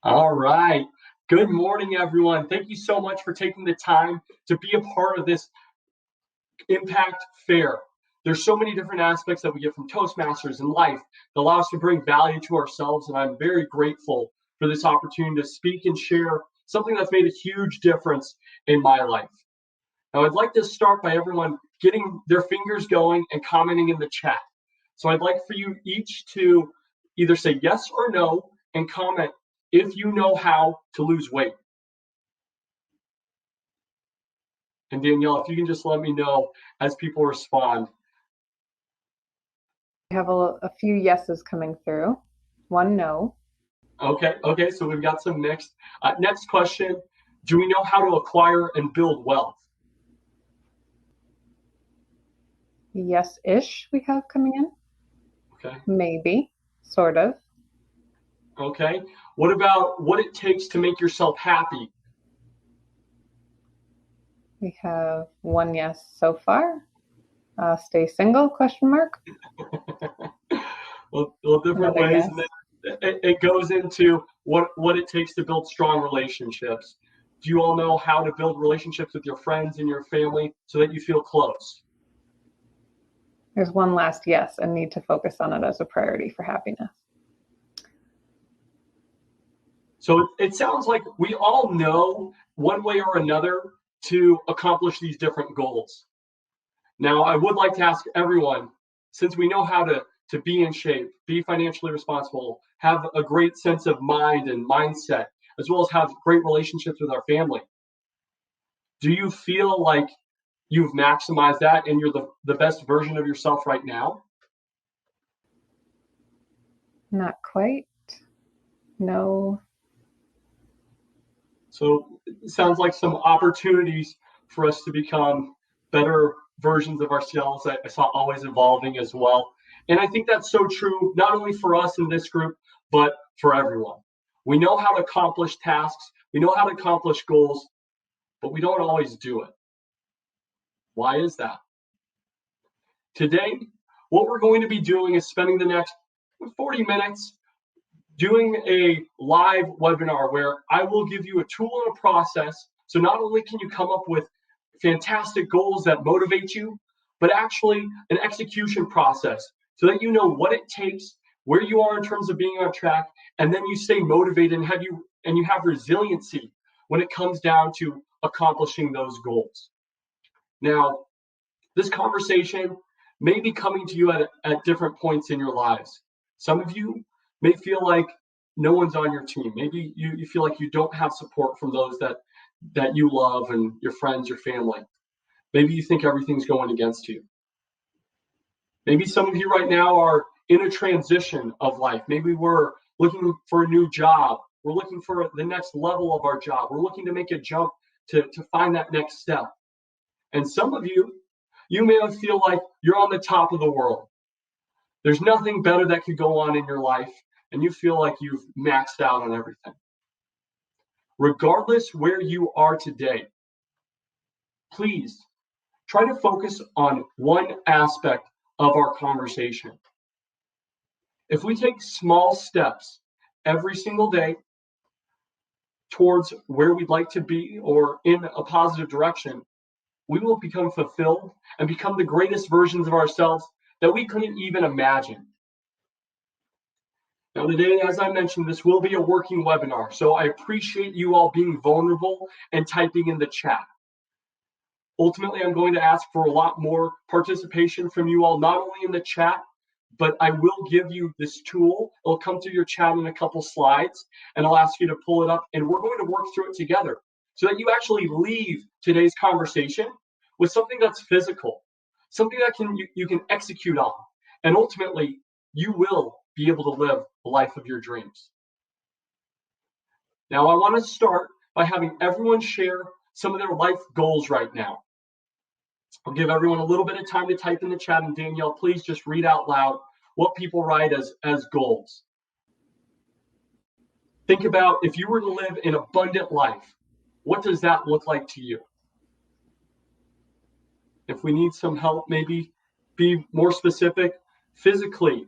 All right. Good morning, everyone. Thank you so much for taking the time to be a part of this Impact Fair. There's so many different aspects that we get from Toastmasters and life that allow us to bring value to ourselves, and I'm very grateful for this opportunity to speak and share something that's made a huge difference in my life. Now, I'd like to start by everyone getting their fingers going and commenting in the chat. So I'd like for you each to either say yes or no and comment if you know how to lose weight. And Danielle, if you can just let me know as people respond. We have a few yeses coming through, one no. Okay, so we've got some mixed. Next question, do we know how to acquire and build wealth? Yes-ish we have coming in. Okay. Maybe, sort of. Okay. What about what it takes to make yourself happy? We have one yes so far. Stay single, question mark. well, different Another ways. yes. And then it goes into what it takes to build strong relationships. Do you all know how to build relationships with your friends and your family so that you feel close? There's one last yes and need to focus on it as a priority for happiness. So it sounds like we all know one way or another to accomplish these different goals. Now, I would like to ask everyone, since we know how to be in shape, be financially responsible, have a great sense of mind and mindset, as well as have great relationships with our family, do you feel like you've maximized that and you're the best version of yourself right now? Not quite. No. So it sounds like some opportunities for us to become better versions of ourselves. I saw always evolving as well. And I think that's so true, not only for us in this group, but for everyone. We know how to accomplish tasks, we know how to accomplish goals, but we don't always do it. Why is that? Today, what we're going to be doing is spending the next 40 minutes doing a live webinar where I will give you a tool and a process. So not only can you come up with fantastic goals that motivate you, but actually an execution process so that you know what it takes, where you are in terms of being on track, and then you stay motivated and you have resiliency when it comes down to accomplishing those goals. Now, this conversation may be coming to you at different points in your lives. Some of you may feel like no one's on your team. Maybe you feel like you don't have support from those that you love and your friends, your family. Maybe you think everything's going against you. Maybe some of you right now are in a transition of life. Maybe we're looking for a new job. We're looking for the next level of our job. We're looking to make a jump to find that next step. And some of you may feel like you're on the top of the world. There's nothing better that could go on in your life, and you feel like you've maxed out on everything. Regardless where you are today, please try to focus on one aspect of our conversation. If we take small steps every single day towards where we'd like to be or in a positive direction, we will become fulfilled and become the greatest versions of ourselves that we couldn't even imagine. Now, today, as I mentioned, this will be a working webinar, so I appreciate you all being vulnerable and typing in the chat. Ultimately, I'm going to ask for a lot more participation from you all, not only in the chat, but I will give you this tool. It'll come through your chat in a couple slides, and I'll ask you to pull it up, and we're going to work through it together so that you actually leave today's conversation with something that's physical, something that you can execute on, and ultimately, you will be able to live the life of your dreams. Now, I want to start by having everyone share some of their life goals right now. I'll give everyone a little bit of time to type in the chat, and Danielle, please just read out loud what people write as goals. Think about if you were to live an abundant life, what does that look like to you? If we need some help, maybe be more specific. Physically,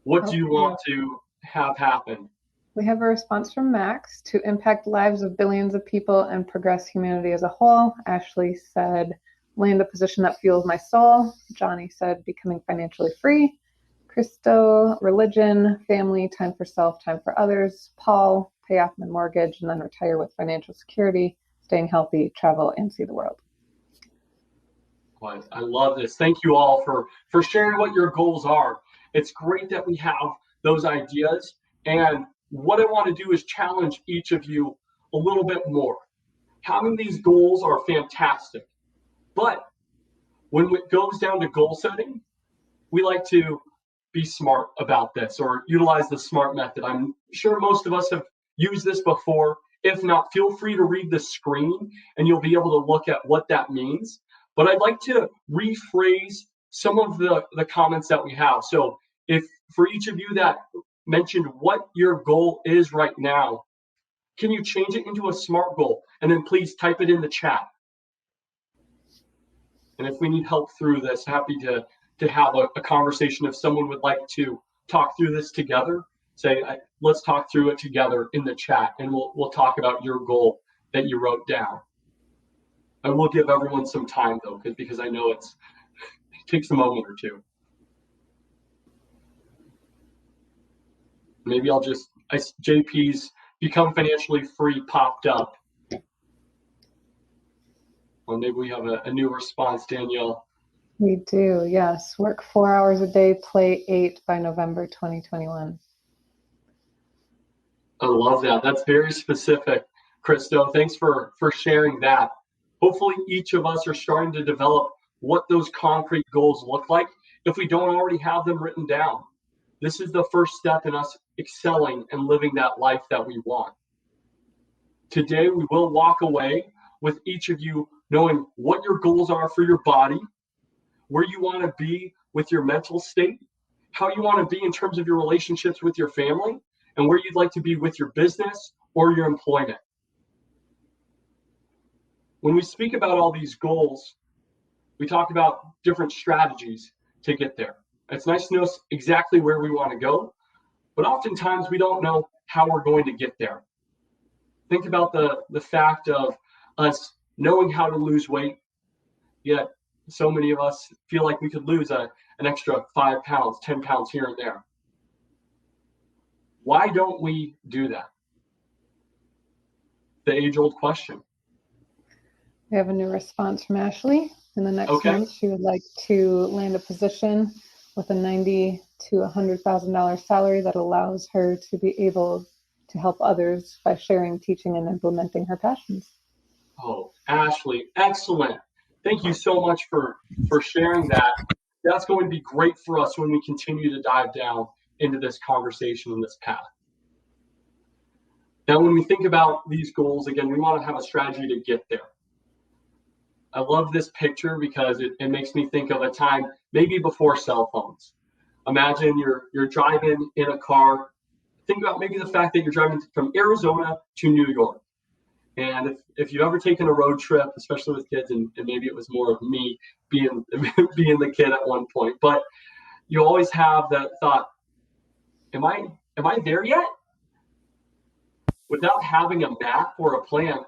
what do you want to have happen? We have a response from Max: to impact lives of billions of people and progress humanity as a whole. Ashley said, land a position that fuels my soul. Johnny said, becoming financially free. Christo, religion, family, time for self, time for others. Paul, pay off my mortgage and then retire with financial security, staying healthy, travel, and see the world. I love this. Thank you all for sharing what your goals are. It's great that we have those ideas. And what I want to do is challenge each of you a little bit more. Having these goals are fantastic. But when it goes down to goal setting, we like to be smart about this or utilize the SMART method. I'm sure most of us have used this before. If not, feel free to read the screen and you'll be able to look at what that means. But I'd like to rephrase some of the comments that we have. So if for each of you that mentioned what your goal is right now, can you change it into a SMART goal? And then please type it in the chat. And if we need help through this, happy to have a conversation. If someone would like to talk through this together, say, let's talk through it together in the chat, and we'll talk about your goal that you wrote down. I will give everyone some time though, because I know it takes a moment or two. Maybe JP's become financially free popped up. Well, maybe we have a new response, Danielle. We do, yes. Work 4 hours a day, play 8 by November 2021. I love that. That's very specific, Christo. Thanks for sharing that. Hopefully each of us are starting to develop what those concrete goals look like if we don't already have them written down. This is the first step in us excelling and living that life that we want. Today, we will walk away with each of you knowing what your goals are for your body, where you want to be with your mental state, how you want to be in terms of your relationships with your family, and where you'd like to be with your business or your employment. When we speak about all these goals, we talk about different strategies to get there. It's nice to know exactly where we want to go, but oftentimes we don't know how we're going to get there. Think about the fact of us knowing how to lose weight, yet so many of us feel like we could lose an extra 5 pounds, 10 pounds here and there. Why don't we do that? The age-old question. We have a new response from Ashley. In the next month, she would like to land a position with a $90,000 to $100,000 salary that allows her to be able to help others by sharing, teaching, and implementing her passions. Oh, Ashley, excellent. Thank you so much for sharing that. That's going to be great for us when we continue to dive down into this conversation and this path. Now, when we think about these goals, again, we want to have a strategy to get there. I love this picture because it makes me think of a time maybe before cell phones. Imagine you're driving in a car. Think about maybe the fact that you're driving from Arizona to New York. And if you've ever taken a road trip, especially with kids, and maybe it was more of me being the kid at one point, but you always have that thought, am I there yet? Without having a map or a plan,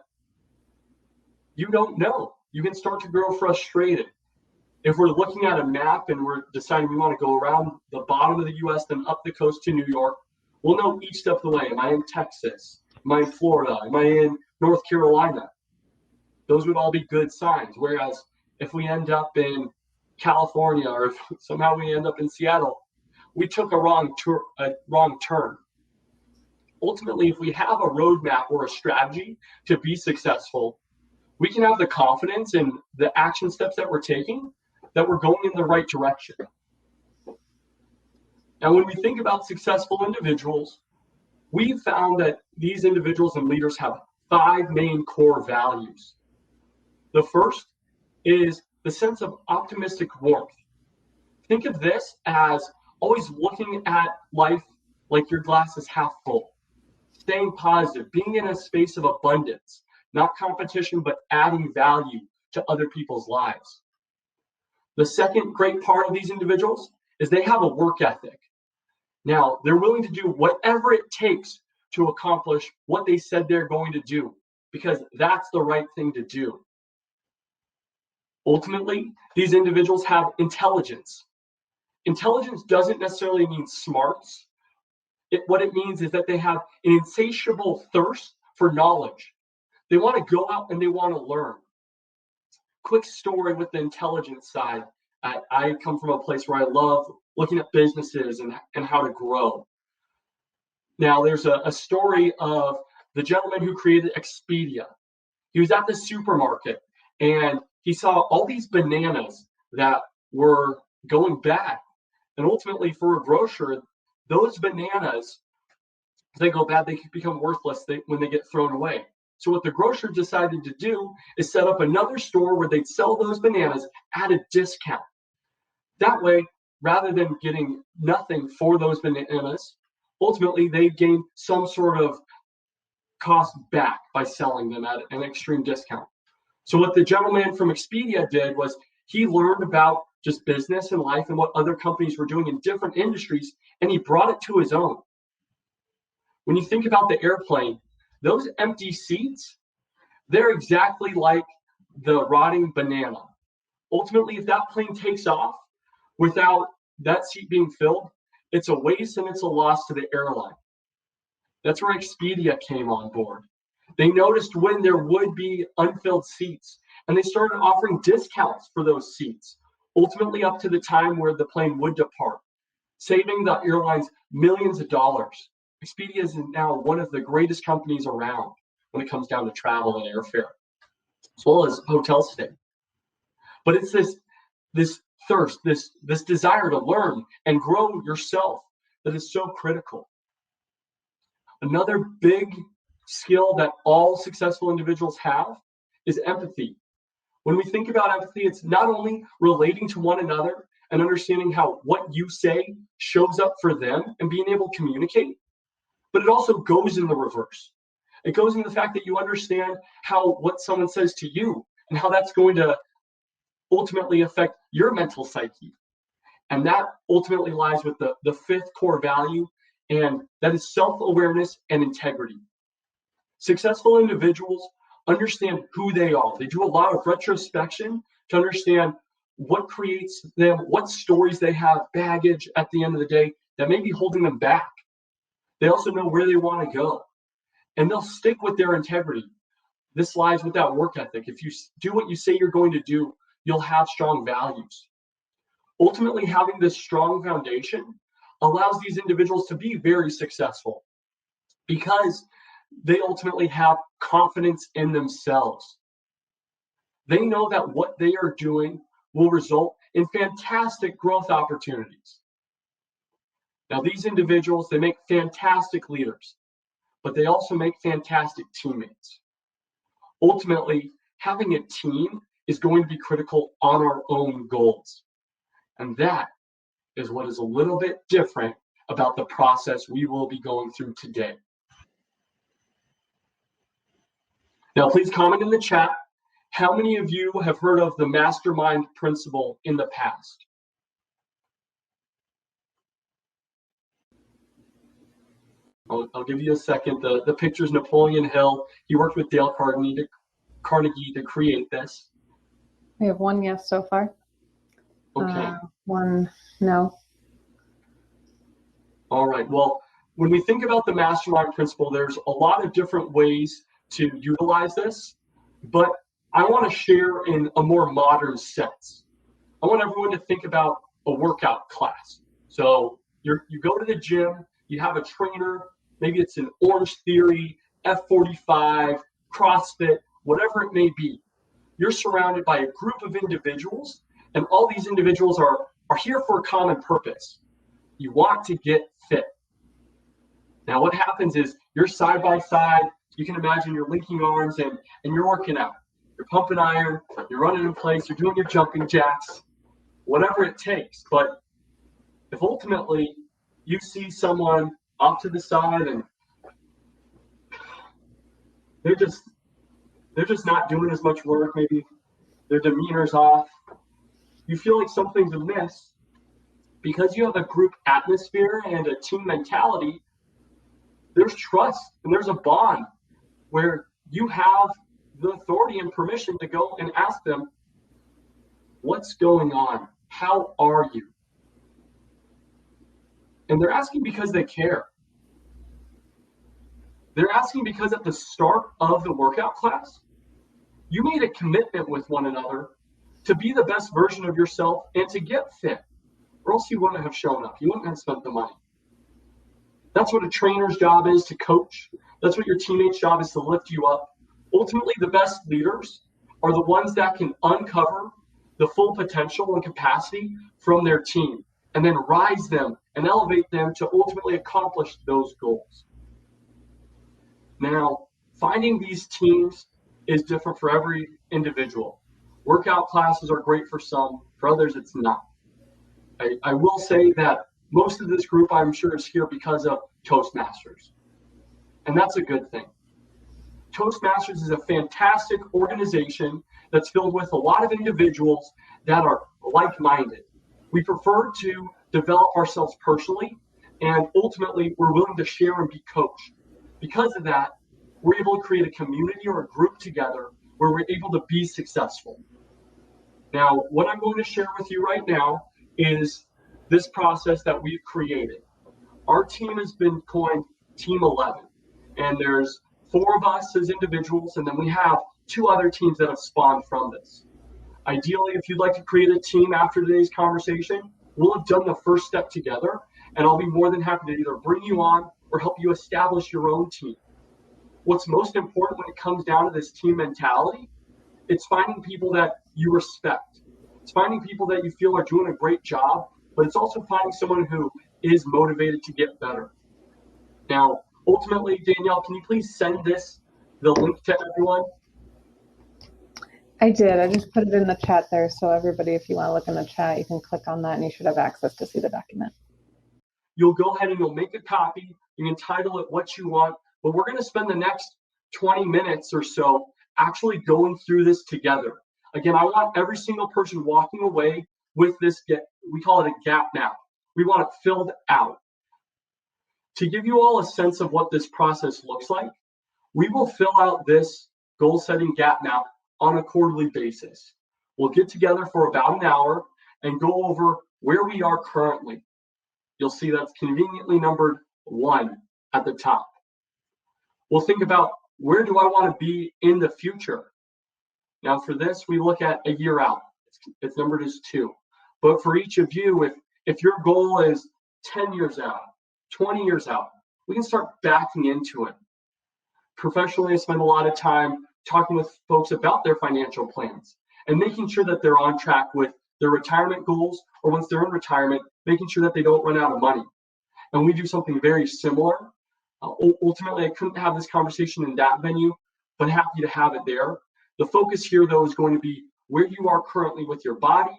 you don't know. You can start to grow frustrated. If we're looking at a map and we're deciding we want to go around the bottom of the U.S., then up the coast to New York, we'll know each step of the way. Am I in Texas? Am I in Florida? Am I in North Carolina? Those would all be good signs. Whereas if we end up in California or if somehow we end up in Seattle, we took a wrong turn. Ultimately, if we have a roadmap or a strategy to be successful, we can have the confidence in the action steps that we're taking that we're going in the right direction. Now, when we think about successful individuals, we've found that these individuals and leaders have 5 main core values. The first is the sense of optimistic warmth. Think of this as always looking at life like your glass is half full, staying positive, being in a space of abundance, not competition, but adding value to other people's lives. The second great part of these individuals is they have a work ethic. Now, they're willing to do whatever it takes to accomplish what they said they're going to do, because that's the right thing to do. Ultimately, these individuals have intelligence. Intelligence doesn't necessarily mean smarts. What it means is that they have an insatiable thirst for knowledge. They want to go out and they want to learn. Quick story with the intelligence side. I come from a place where I love looking at businesses and how to grow. Now, there's a story of the gentleman who created Expedia. He was at the supermarket and he saw all these bananas that were going bad. And ultimately, for a grocer, those bananas, if they go bad, they can become worthless when they get thrown away. So what the grocer decided to do is set up another store where they'd sell those bananas at a discount. That way, rather than getting nothing for those bananas, ultimately they gain some sort of cost back by selling them at an extreme discount. So what the gentleman from Expedia did was he learned about just business and life and what other companies were doing in different industries, and he brought it to his own. When you think about the airplane, those empty seats, they're exactly like the rotting banana. Ultimately, if that plane takes off without that seat being filled, it's a waste and it's a loss to the airline. That's where Expedia came on board. They noticed when there would be unfilled seats, and they started offering discounts for those seats, ultimately up to the time where the plane would depart, saving the airlines millions of dollars. Expedia is now one of the greatest companies around when it comes down to travel and airfare, as well as hotel stay. But it's this thirst, this desire to learn and grow yourself that is so critical. Another big skill that all successful individuals have is empathy. When we think about empathy, it's not only relating to one another and understanding how what you say shows up for them and being able to communicate, but it also goes in the reverse. It goes in the fact that you understand how what someone says to you and how that's going to ultimately affect your mental psyche. And that ultimately lies with the fifth core value, and that is self-awareness and integrity. Successful individuals understand who they are. They do a lot of retrospection to understand what creates them, what stories they have, baggage at the end of the day that may be holding them back. They also know where they want to go, and they'll stick with their integrity. This lies with that work ethic. If you do what you say you're going to do, you'll have strong values. Ultimately, having this strong foundation allows these individuals to be very successful because they ultimately have confidence in themselves. They know that what they are doing will result in fantastic growth opportunities. Now, these individuals, they make fantastic leaders, but they also make fantastic teammates. Ultimately, having a team is going to be critical on our own goals. And that is what is a little bit different about the process we will be going through today. Now, please comment in the chat, how many of you have heard of the Mastermind Principle in the past? I'll give you a second. The picture's Napoleon Hill. He worked with Dale Carnegie to create this. We have one yes so far. Okay. One no. All right. Well, when we think about the Mastermind Principle, there's a lot of different ways to utilize this, but I want to share in a more modern sense. I want everyone to think about a workout class. So you go to the gym, you have a trainer, maybe it's an Orange Theory, F45, CrossFit, whatever it may be. You're surrounded by a group of individuals, and all these individuals are here for a common purpose. You want to get fit. Now what happens is you're side by side. You can imagine you're linking arms and you're working out. You're pumping iron, you're running in place, you're doing your jumping jacks, whatever it takes. But if ultimately you see someone off to the side and they're just not doing as much work, maybe their demeanor's off, you feel like something's amiss, because you have a group atmosphere and a team mentality, There's trust and there's a bond where you have the authority and permission to go and ask them, what's going on? How are you? And they're asking because they care. They're asking because at the start of the workout class, you made a commitment with one another to be the best version of yourself and to get fit, or else you wouldn't have shown up. You wouldn't have spent the money. That's what a trainer's job is, to coach. That's what your teammate's job is, to lift you up. Ultimately, the best leaders are the ones that can uncover the full potential and capacity from their team and then rise them and elevate them to ultimately accomplish those goals. Now, finding these teams is different for every individual. Workout classes are great for some, for others it's not. I will say that most of this group, I'm sure, is here because of Toastmasters. And that's a good thing. Toastmasters is a fantastic organization that's filled with a lot of individuals that are like-minded. We prefer to develop ourselves personally, and ultimately we're willing to share and be coached. Because of that, we're able to create a community or a group together where we're able to be successful. Now, what I'm going to share with you right now is this process that we've created. Our team has been coined Team 11, and there's 4 of us as individuals, and then we have 2 other teams that have spawned from this. Ideally, if you'd like to create a team after today's conversation, we'll have done the first step together, and I'll be more than happy to either bring you on or help you establish your own team. What's most important when it comes down to this team mentality, it's finding people that you respect. It's finding people that you feel are doing a great job, but it's also finding someone who is motivated to get better. Now, ultimately, Danielle, can you please send the link to everyone? I did. I just put it in the chat there. So everybody, if you want to look in the chat, you can click on that and you should have access to see the document. You'll go ahead and you'll make a copy. You can title it what you want, but we're going to spend the next 20 minutes or so actually going through this together. Again, I want every single person walking away with this, we call it a gap map. We want it filled out. To give you all a sense of what this process looks like, we will fill out this goal-setting gap map on a quarterly basis. We'll get together for about an hour and go over where we are currently. You'll see that's conveniently numbered 1 at the top. We'll think about, where do I want to be in the future? Now for this, we look at a year out. It's numbered as 2. But for each of you, if your goal is 10 years out, 20 years out, we can start backing into it. Professionally, I spend a lot of time talking with folks about their financial plans and making sure that they're on track with their retirement goals, or once they're in retirement, making sure that they don't run out of money. And we do something very similar. Ultimately, I couldn't have this conversation in that venue, but happy to have it there. The focus here, though, is going to be where you are currently with your body.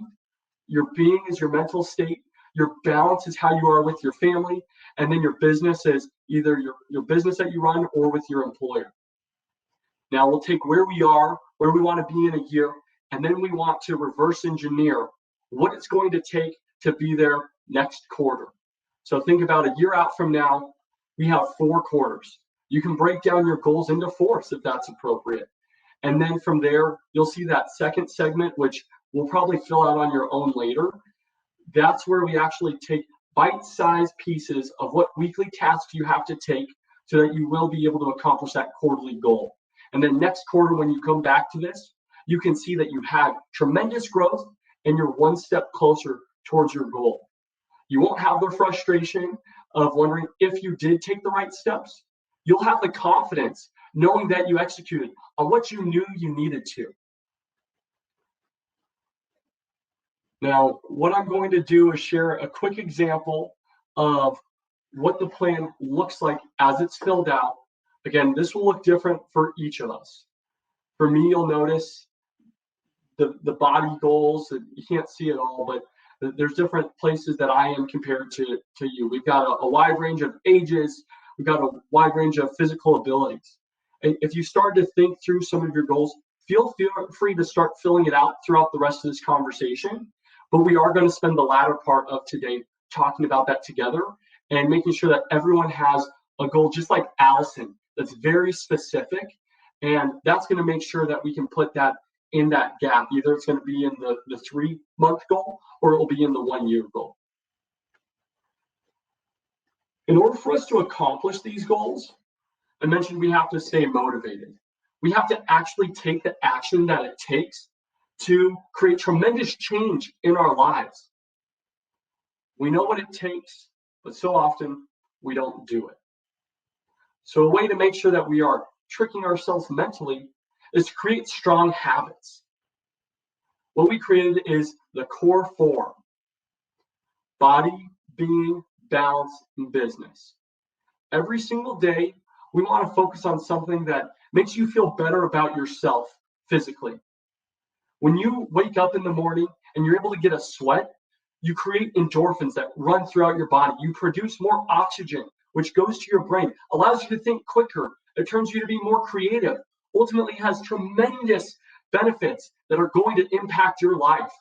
Your being is your mental state. Your balance is how you are with your family. And then your business is either your business that you run or with your employer. Now we'll take where we are, where we want to be in a year, and then we want to reverse engineer what it's going to take to be there next quarter. So think about a year out from now, we have 4 quarters. You can break down your goals into 4s if that's appropriate. And then from there, you'll see that second segment, which we'll probably fill out on your own later. That's where we actually take bite-sized pieces of what weekly tasks you have to take so that you will be able to accomplish that quarterly goal. And then next quarter, when you come back to this, you can see that you've had tremendous growth and you're 1 step closer towards your goal. You won't have the frustration of wondering if you did take the right steps. You'll have the confidence knowing that you executed on what you knew you needed to. Now, what I'm going to do is share a quick example of what the plan looks like as it's filled out. Again, this will look different for each of us. For me, you'll notice the body goals. You can't see it all, but there's different places that I am compared to you. We've got a wide range of ages. We've got a wide range of physical abilities. And if you start to think through some of your goals, feel free to start filling it out throughout the rest of this conversation. But we are going to spend the latter part of today talking about that together and making sure that everyone has a goal just like Allison that's very specific, and that's going to make sure that we can put that in that gap. Either it's going to be in the 3-month goal or it will be in the 1-year goal. In order for us to accomplish these goals, I mentioned we have to stay motivated. We have to actually take the action that it takes to create tremendous change in our lives. We know what it takes, but so often we don't do it. So a way to make sure that we are tricking ourselves mentally is to create strong habits. What we created is the core 4: body, being, balance, and business. Every single day, we want to focus on something that makes you feel better about yourself physically. When you wake up in the morning and you're able to get a sweat, you create endorphins that run throughout your body. You produce more oxygen, which goes to your brain, allows you to think quicker. It turns you to be more creative. Ultimately, has tremendous benefits that are going to impact your life.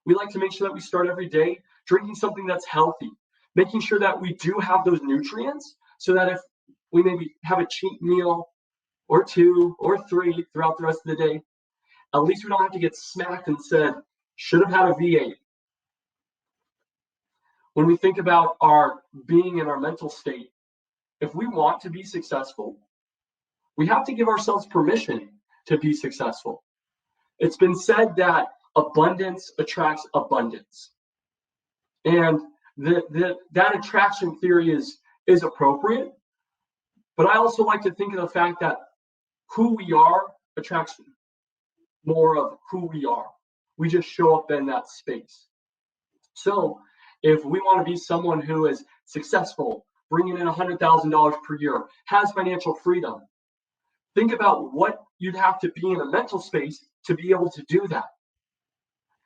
We like to make sure that we start every day drinking something that's healthy, making sure that we do have those nutrients so that if we maybe have a cheat meal or 2 or 3 throughout the rest of the day, at least we don't have to get smacked and said, should have had a V8. When we think about our being and our mental state, if we want to be successful, we have to give ourselves permission to be successful. It's been said that abundance attracts abundance. And that attraction theory is appropriate. But I also like to think of the fact that who we are attracts more of who we are. We just show up in that space. So if we want to be someone who is successful, bringing in $100,000 per year, has financial freedom, think about what you'd have to be in a mental space to be able to do that.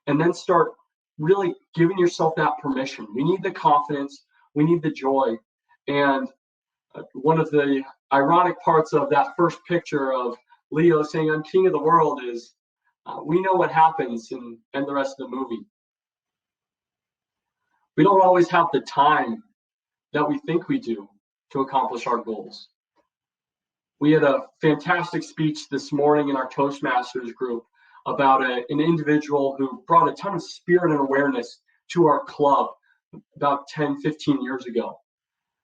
And then start really giving yourself that permission. We need the confidence, we need the joy. And one of the ironic parts of that first picture of Leo saying, I'm king of the world, is we know what happens in the rest of the movie. We don't always have the time that we think we do to accomplish our goals. We had a fantastic speech this morning in our Toastmasters group about an individual who brought a ton of spirit and awareness to our club about 10, 15 years ago.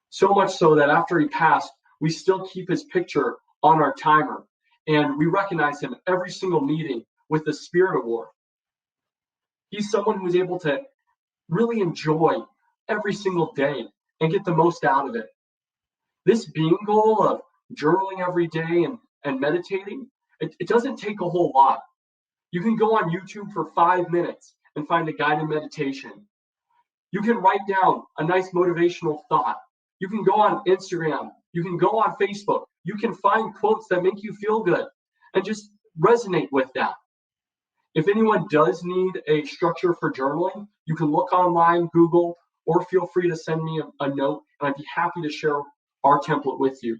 So much so that after he passed, we still keep his picture on our timer. And we recognize him every single meeting with the Spirit Award. He's someone who's able to really enjoy every single day and get the most out of it. This being goal of journaling every day and meditating, it doesn't take a whole lot. You can go on YouTube for 5 minutes and find a guided meditation. You can write down a nice motivational thought. You can go on Instagram. You can go on Facebook. You can find quotes that make you feel good and just resonate with that. If anyone does need a structure for journaling, you can look online, Google, or feel free to send me a note, and I'd be happy to share our template with you.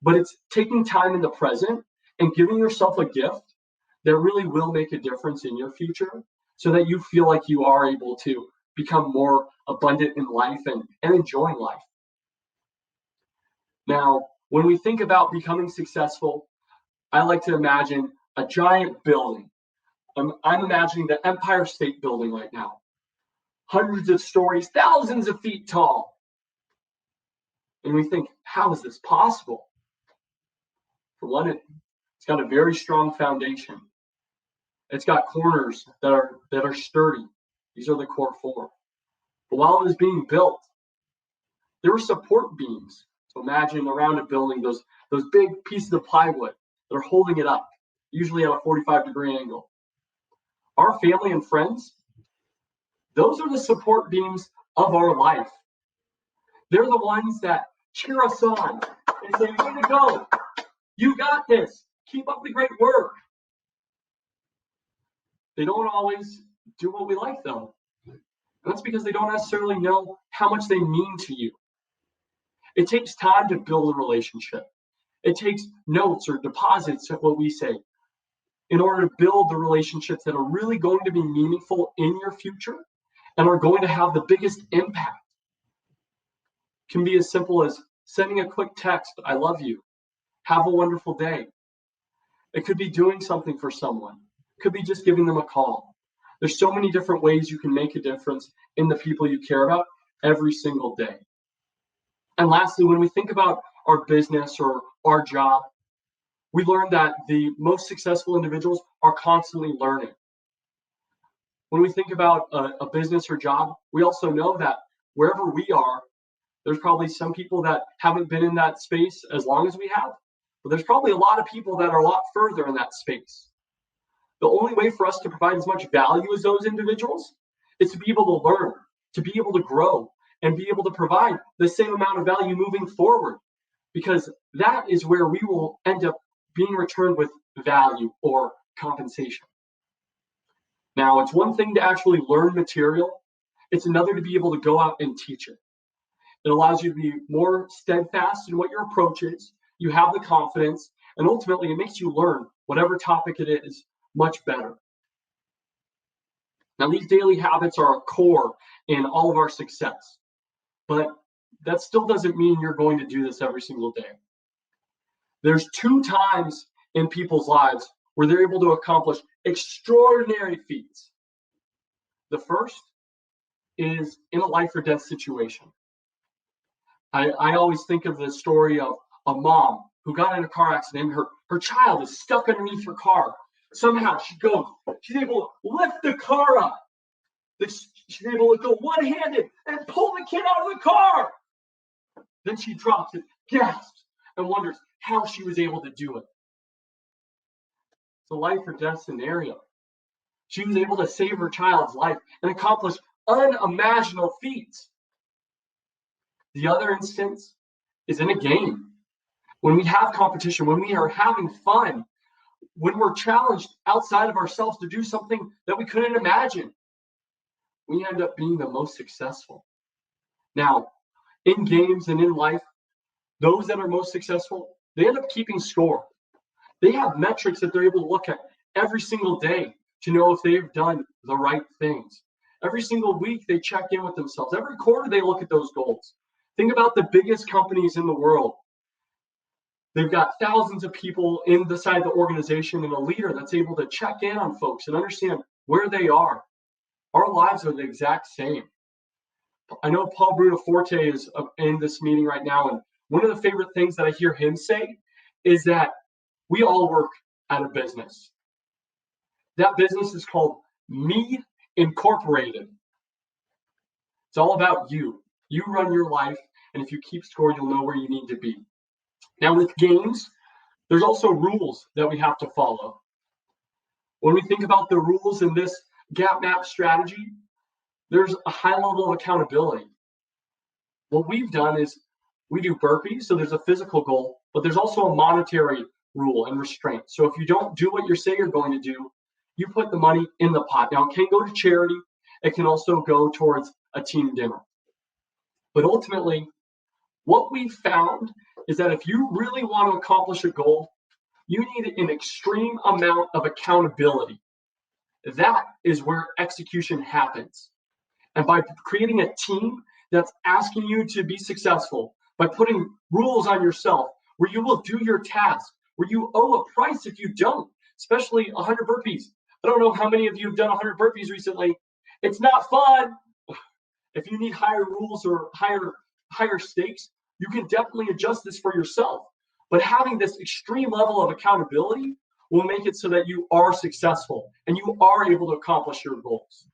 But it's taking time in the present and giving yourself a gift that really will make a difference in your future so that you feel like you are able to become more abundant in life and enjoying life. Now, when we think about becoming successful, I like to imagine a giant building. I'm imagining the Empire State Building right now. Hundreds of stories, thousands of feet tall. And we think, how is this possible? For one, it's got a very strong foundation. It's got corners that are sturdy. These are the core 4. But while it was being built, there were support beams. So imagine around a building, those big pieces of plywood that are holding it up, usually at a 45-degree angle. Our family and friends, those are the support beams of our life. They're the ones that cheer us on and say, way to go. You got this. Keep up the great work. They don't always do what we like, though. And that's because they don't necessarily know how much they mean to you. It takes time to build a relationship. It takes notes or deposits, what we say, in order to build the relationships that are really going to be meaningful in your future and are going to have the biggest impact. It can be as simple as sending a quick text, I love you, have a wonderful day. It could be doing something for someone. It could be just giving them a call. There's so many different ways you can make a difference in the people you care about every single day. And lastly, when we think about our business or our job, we learned that the most successful individuals are constantly learning. When we think about a business or job, we also know that wherever we are, there's probably some people that haven't been in that space as long as we have, but there's probably a lot of people that are a lot further in that space. The only way for us to provide as much value as those individuals is to be able to learn, to be able to grow, and be able to provide the same amount of value moving forward, because that is where we will end up being returned with value or compensation. Now, it's one thing to actually learn material. It's another to be able to go out and teach it. It allows you to be more steadfast in what your approach is. You have the confidence, and ultimately it makes you learn whatever topic it is much better. Now, these daily habits are a core in all of our success, but that still doesn't mean you're going to do this every single day. There's 2 times in people's lives where they're able to accomplish extraordinary feats. The first is in a life or death situation. I always think of the story of a mom who got in a car accident. Her child is stuck underneath her car. Somehow she's able to lift the car up. She's able to go one-handed and pull the kid out of the car. Then she drops it, gasps, and wonders how she was able to do it. It's a life or death scenario. She was able to save her child's life and accomplish unimaginable feats. The other instance is in a game. When we have competition, when we are having fun, when we're challenged outside of ourselves to do something that we couldn't imagine, we end up being the most successful. Now, in games and in life, those that are most successful, they end up keeping score. They have metrics that they're able to look at every single day to know if they've done the right things. Every single week, they check in with themselves. Every quarter, they look at those goals. Think about the biggest companies in the world. They've got thousands of people inside the organization and a leader that's able to check in on folks and understand where they are. Our lives are the exact same. I know Paul Brunaforte is in this meeting right now, and one of the favorite things that I hear him say is that we all work at a business. That business is called Me Incorporated. It's all about you. You run your life, and if you keep score, you'll know where you need to be. Now, with games, there's also rules that we have to follow. When we think about the rules in this gap map strategy, there's a high level of accountability. What we've done is we do burpees, so there's a physical goal, but there's also a monetary rule and restraint. So if you don't do what you say you're going to do, you put the money in the pot. Now, it can go to charity. It can also go towards a team dinner. But ultimately, what we found is that if you really want to accomplish a goal, you need an extreme amount of accountability. That is where execution happens. And by creating a team that's asking you to be successful, by putting rules on yourself, where you will do your task, where you owe a price if you don't, especially 100 burpees. I don't know how many of you have done 100 burpees recently. It's not fun. If you need higher rules or higher stakes, you can definitely adjust this for yourself. But having this extreme level of accountability will make it so that you are successful and you are able to accomplish your goals.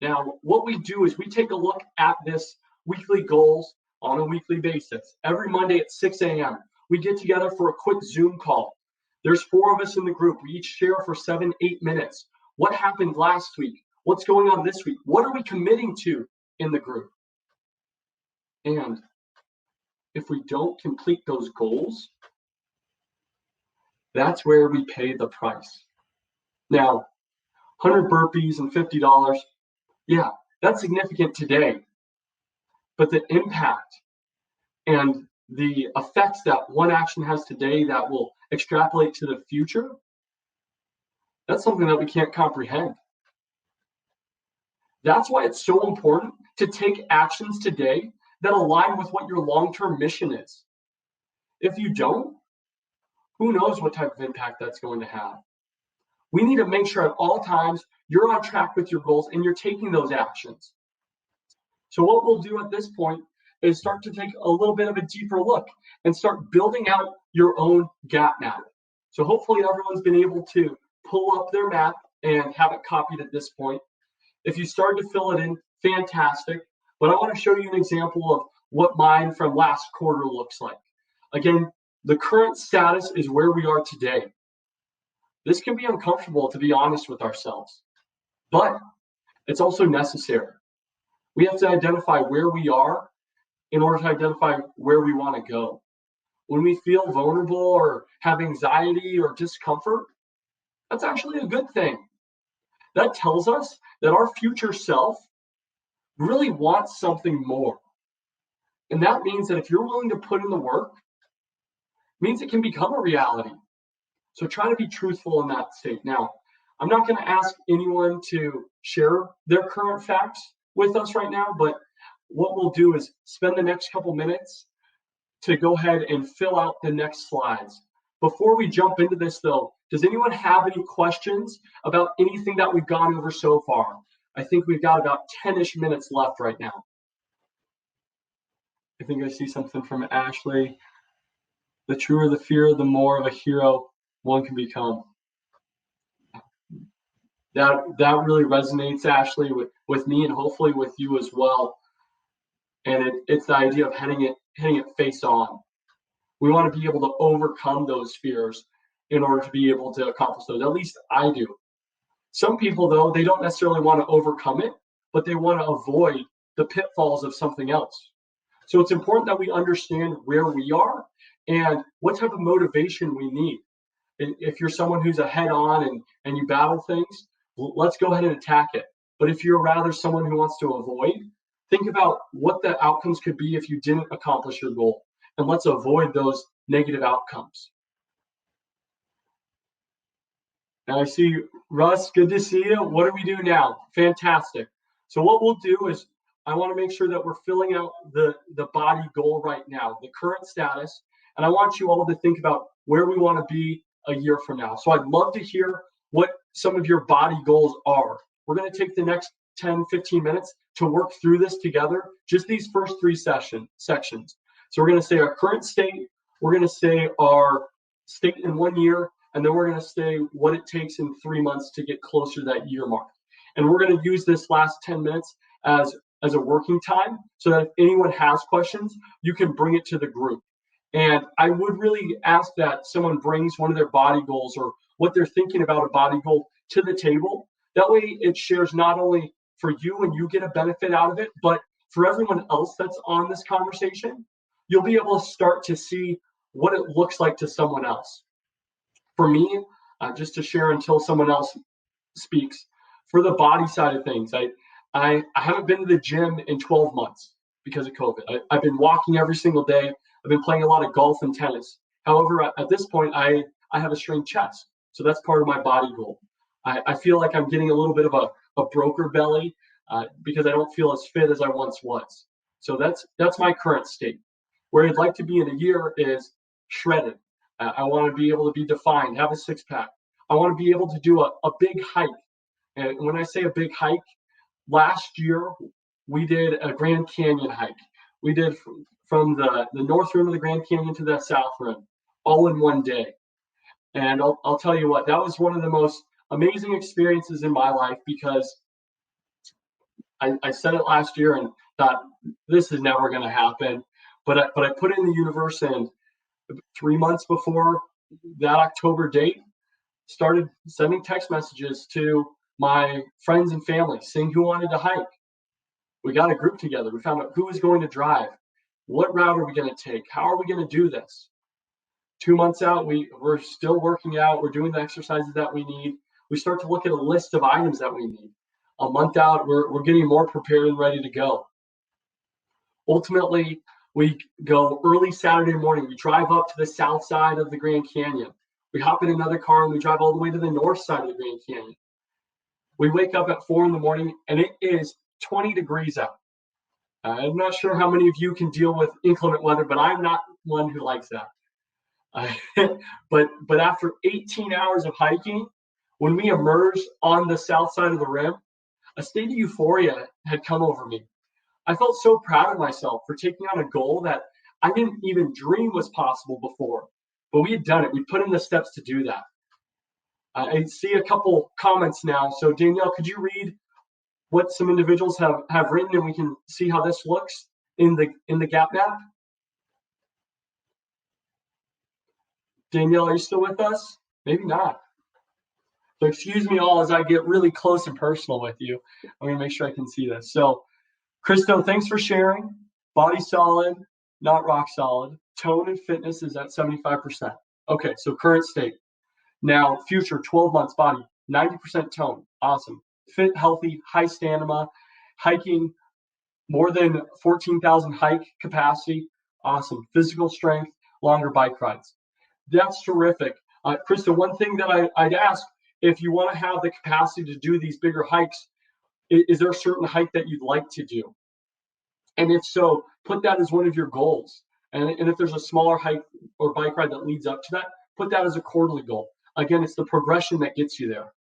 Now, what we do is we take a look at this weekly goals on a weekly basis. Every Monday at 6 a.m., we get together for a quick Zoom call. There's 4 of us in the group. We each share for 7-8 minutes. What happened last week? What's going on this week? What are we committing to in the group? And if we don't complete those goals, that's where we pay the price. Now, 100 burpees and $50, yeah, that's significant today. But the impact and the effects that one action has today that will extrapolate to the future, that's something that we can't comprehend. That's why it's so important to take actions today that align with what your long-term mission is. If you don't, who knows what type of impact that's going to have. We need to make sure at all times you're on track with your goals and you're taking those actions. So what we'll do at this point is start to take a little bit of a deeper look and start building out your own gap map. So hopefully everyone's been able to pull up their map and have it copied at this point. If you started to fill it in, fantastic. But I want to show you an example of what mine from last quarter looks like. Again, the current status is where we are today. This can be uncomfortable, to be honest with ourselves, but it's also necessary. We have to identify where we are in order to identify where we want to go. When we feel vulnerable or have anxiety or discomfort, that's actually a good thing. That tells us that our future self really wants something more. And that means that if you're willing to put in the work, it means it can become a reality. So try to be truthful in that state. Now, I'm not going to ask anyone to share their current facts with us right now, but what we'll do is spend the next couple minutes to go ahead and fill out the next slides. Before we jump into this though, does anyone have any questions about anything that we've gone over so far? I think we've got about 10-ish minutes left right now. I think I see something from Ashley. The truer the fear, the more of a hero one can become. That really resonates, Ashley, with me and hopefully with you as well. And it's the idea of hitting it face on. We want to be able to overcome those fears in order to be able to accomplish those. At least I do. Some people, though, they don't necessarily want to overcome it, but they want to avoid the pitfalls of something else. So it's important that we understand where we are and what type of motivation we need. If you're someone who's a head-on and you battle things, let's go ahead and attack it. But if you're rather someone who wants to avoid, think about what the outcomes could be if you didn't accomplish your goal. And let's avoid those negative outcomes. And I see Russ, good to see you. What do we do now? Fantastic. So what we'll do is I want to make sure that we're filling out the body goal right now, the current status. And I want you all to think about where we want to be a year from now. So I'd love to hear what some of your body goals are. We're going to take the next 10, 15 minutes to work through this together, just these first three sections. So we're going to say our current state, we're going to say our state in 1 year, and then we're going to say what it takes in 3 months to get closer to that year mark. And we're going to use this last 10 minutes as a working time so that if anyone has questions, you can bring it to the group. And I would really ask that someone brings one of their body goals or what they're thinking about a body goal to the table. That way it shares not only for you and you get a benefit out of it, but for everyone else that's on this conversation, you'll be able to start to see what it looks like to someone else. For me, just to share until someone else speaks, for the body side of things, I haven't been to the gym in 12 months because of COVID. I've been walking every single day. I've been playing a lot of golf and tennis. However, at this point, I have a strained chest. So that's part of my body goal. I feel like I'm getting a little bit of a broker belly because I don't feel as fit as I once was. So that's my current state. Where I'd like to be in a year is shredded. I want to be able to be defined, have a six-pack. I want to be able to do a big hike. And when I say a big hike, last year we did a Grand Canyon hike. We did from the north rim of the Grand Canyon to the south rim, all in 1 day. And I'll tell you what, that was one of the most amazing experiences in my life because I said it last year and thought this is never going to happen. But I put it in the universe, and 3 months before that October date, started sending text messages to my friends and family saying who wanted to hike. We got a group together. We found out who was going to drive. What route are we going to take? How are we going to do this? 2 months out, we're still working out. We're doing the exercises that we need. We start to look at a list of items that we need. A month out, we're getting more prepared and ready to go. Ultimately, we go early Saturday morning. We drive up to the south side of the Grand Canyon. We hop in another car and we drive all the way to the north side of the Grand Canyon. We wake up at 4 in the morning and it is 20 degrees out. I'm not sure how many of you can deal with inclement weather, but I'm not one who likes that. But after 18 hours of hiking, when we emerged on the south side of the rim, a state of euphoria had come over me. I felt so proud of myself for taking on a goal that I didn't even dream was possible before. But we had done it. We put in the steps to do that. I see a couple comments now. So Danielle, could you read what some individuals have written, and we can see how this looks in the gap map? Danielle, are you still with us? Maybe not. So excuse me all as I get really close and personal with you. I'm gonna make sure I can see this. So Christo, thanks for sharing. Body solid, not rock solid. Tone and fitness is at 75%. Okay, so current state. Now, future 12 months body, 90% tone. Awesome. Fit, healthy, high stamina, hiking more than 14,000 hike capacity. Awesome. Physical strength, longer bike rides. That's terrific. Krista, one thing that I'd ask, if you want to have the capacity to do these bigger hikes, is there a certain hike that you'd like to do? And if so, put that as one of your goals. And if there's a smaller hike or bike ride that leads up to that, put that as a quarterly goal. Again, it's the progression that gets you there.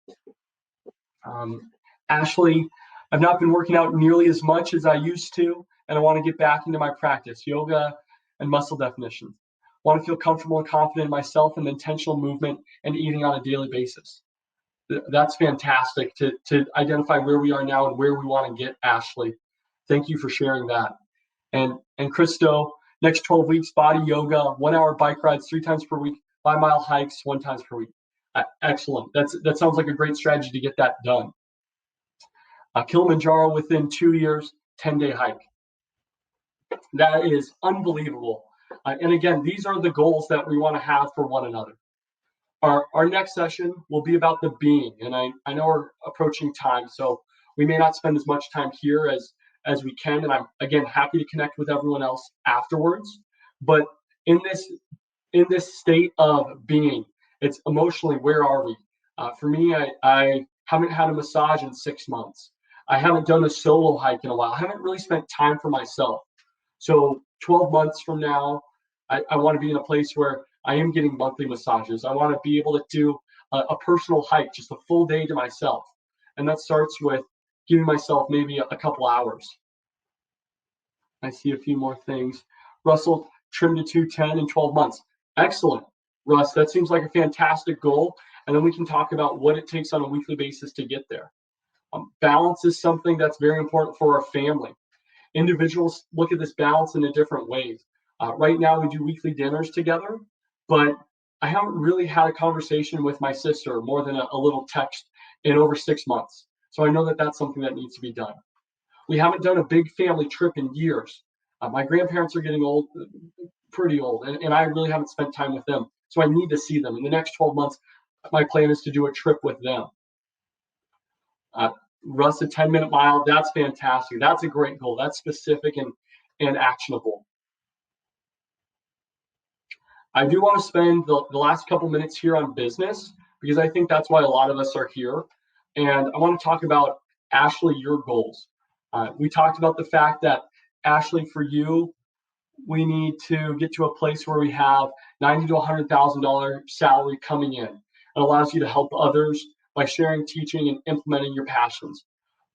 Ashley, I've not been working out nearly as much as I used to, and I want to get back into my practice, yoga and muscle definitions. I want to feel comfortable and confident in myself and intentional movement and eating on a daily basis. That's fantastic to identify where we are now and where we want to get, Ashley. Thank you for sharing that. And Christo, next 12 weeks, body yoga, 1 hour bike rides 3 times per week, 5-mile hikes 1 time per week. Excellent. That sounds like a great strategy to get that done. Kilimanjaro within 2 years, 10-day hike. That is unbelievable. And again, these are the goals that we want to have for one another. Our next session will be about the being, and I know we're approaching time, so we may not spend as much time here as we can, and I'm again happy to connect with everyone else afterwards. But in this state of being, it's emotionally, where are we? For me, I haven't had a massage in 6 months. I haven't done a solo hike in a while. I haven't really spent time for myself. So 12 months from now, I want to be in a place where I am getting monthly massages. I want to be able to do a personal hike, just a full day to myself. And that starts with giving myself maybe a couple hours. I see a few more things. Russell, trim to 210 in 12 months. Excellent. Russ, that seems like a fantastic goal. And then we can talk about what it takes on a weekly basis to get there. Balance is something that's very important for our family. Individuals look at this balance in a different ways. Right now, we do weekly dinners together, but I haven't really had a conversation with my sister more than a little text in over 6 months. So I know that that's something that needs to be done. We haven't done a big family trip in years. My grandparents are getting old, pretty old, and I really haven't spent time with them. So I need to see them. In the next 12 months, my plan is to do a trip with them. Russ, a 10-minute mile, that's fantastic. That's a great goal. That's specific and actionable. I do want to spend the last couple minutes here on business because I think that's why a lot of us are here. And I want to talk about, Ashley, your goals. We talked about the fact that, Ashley, for you, we need to get to a place where we have $90,000 to $100,000 salary coming in. It allows you to help others by sharing, teaching, and implementing your passions.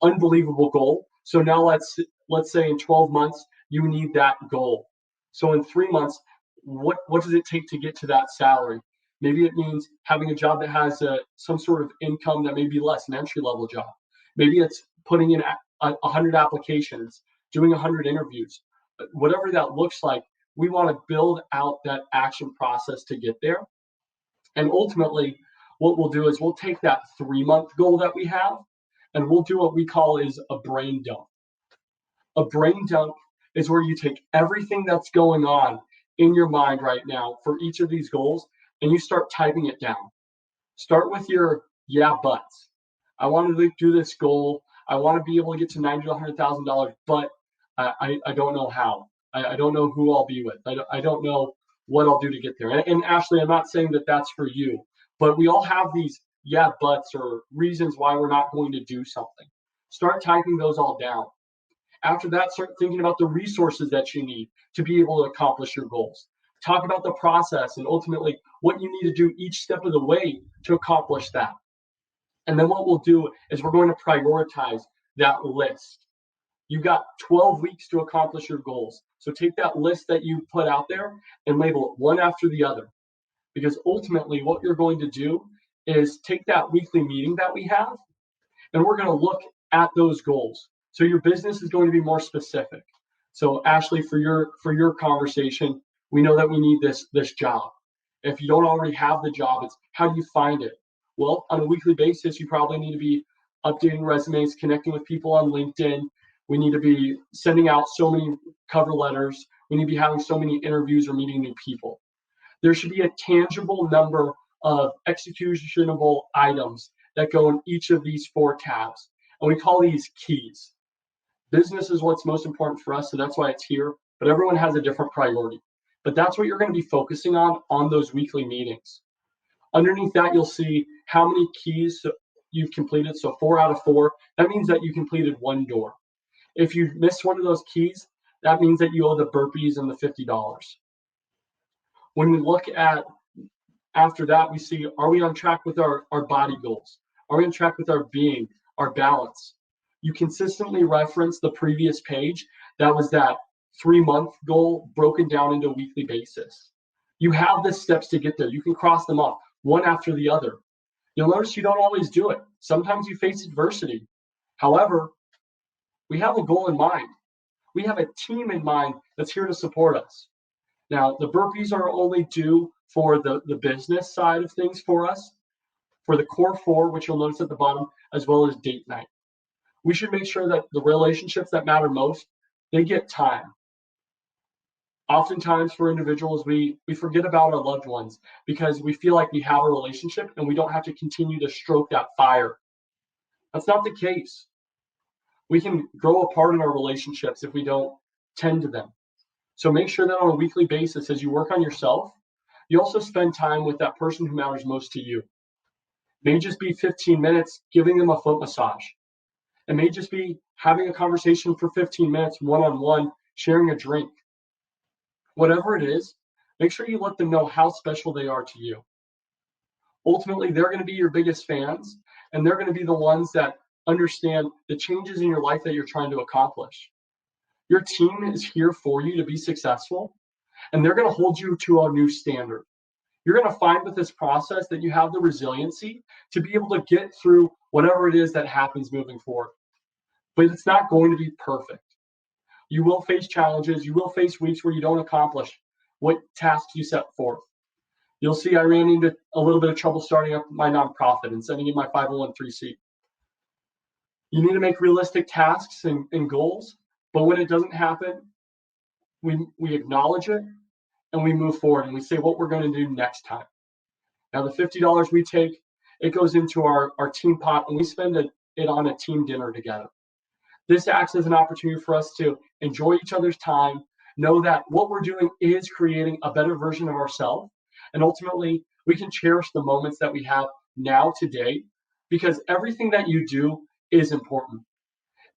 Unbelievable goal. So now let's say in 12 months, you need that goal. So in 3 months, what does it take to get to that salary? Maybe it means having a job that has some sort of income that may be less, an entry-level job. Maybe it's putting in 100 applications, doing 100 interviews. Whatever that looks like, we want to build out that action process to get there. And ultimately, what we'll do is we'll take that 3-month goal that we have, and we'll do what we call is a brain dump. A brain dump is where you take everything that's going on in your mind right now for each of these goals, and you start typing it down. Start with your yeah buts. I want to do this goal. I want to be able to get to $90,000 to $100,000, but I don't know how. I don't know who I'll be with. I don't know what I'll do to get there. And Ashley, I'm not saying that that's for you, but we all have these yeah buts or reasons why we're not going to do something. Start typing those all down. After that, start thinking about the resources that you need to be able to accomplish your goals. Talk about the process and ultimately what you need to do each step of the way to accomplish that. And then what we'll do is we're going to prioritize that list. You've got 12 weeks to accomplish your goals. So take that list that you put out there and label it one after the other. Because ultimately what you're going to do is take that weekly meeting that we have, and we're going to look at those goals. So your business is going to be more specific. So Ashley, for your conversation, we know that we need this job. If you don't already have the job, it's how do you find it? Well, on a weekly basis, you probably need to be updating resumes, connecting with people on LinkedIn. We need to be sending out so many cover letters. We need to be having so many interviews or meeting new people. There should be a tangible number of executionable items that go in each of these 4 tabs. And we call these keys. Business is what's most important for us, so that's why it's here. But everyone has a different priority. But that's what you're going to be focusing on those weekly meetings. Underneath that, you'll see how many keys you've completed. So 4 out of 4, that means that you completed 1 door. If you missed one of those keys, that means that you owe the burpees and the $50. When we look at after that, we see, are we on track with our body goals? Are we on track with our being, our balance? You consistently reference the previous page. That was that 3-month goal broken down into a weekly basis. You have the steps to get there. You can cross them off one after the other. You'll notice you don't always do it. Sometimes you face adversity. However, we have a goal in mind. We have a team in mind that's here to support us. Now, the burpees are only due for the business side of things for us, for the core 4, which you'll notice at the bottom, as well as date night. We should make sure that the relationships that matter most, they get time. Oftentimes for individuals, we forget about our loved ones because we feel like we have a relationship and we don't have to continue to stroke that fire. That's not the case. We can grow apart in our relationships if we don't tend to them. So make sure that on a weekly basis, as you work on yourself, you also spend time with that person who matters most to you. It may just be 15 minutes giving them a foot massage. It may just be having a conversation for 15 minutes one-on-one, sharing a drink. Whatever it is, make sure you let them know how special they are to you. Ultimately, they're going to be your biggest fans, and they're going to be the ones that understand the changes in your life that you're trying to accomplish. Your team is here for you to be successful, and they're going to hold you to a new standard. You're going to find with this process that you have the resiliency to be able to get through whatever it is that happens moving forward. But it's not going to be perfect. You will face challenges. You will face weeks where you don't accomplish what tasks you set forth. You'll see I ran into a little bit of trouble starting up my nonprofit and sending in my 501(c)(3). You need to make realistic tasks and goals, but when it doesn't happen, we acknowledge it and we move forward and we say what we're going to do next time. Now, the $50 we take, it goes into our team pot and we spend it on a team dinner together. This acts as an opportunity for us to enjoy each other's time, know that what we're doing is creating a better version of ourselves, and ultimately we can cherish the moments that we have now today, because everything that you do is important.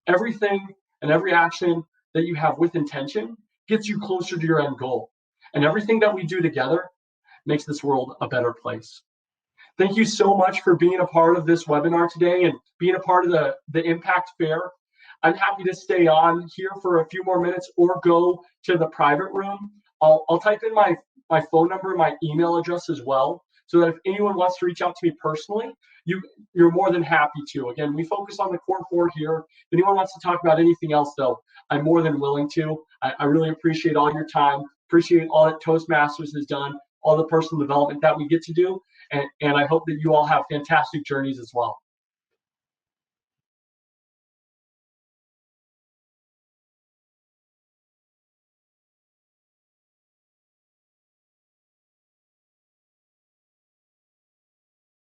Everything and every action that you have with intention gets you closer to your end goal. And everything that we do together makes this world a better place. Thank you so much for being a part of this webinar today and being a part of the Impact Fair. I'm happy to stay on here for a few more minutes or go to the private room. I'll type in my phone number and my email address as well, so that if anyone wants to reach out to me personally, you're more than happy to. Again, we focus on the core 4 here. If anyone wants to talk about anything else, though, I'm more than willing to. I really appreciate all your time, appreciate all that Toastmasters has done, all the personal development that we get to do, and I hope that you all have fantastic journeys as well.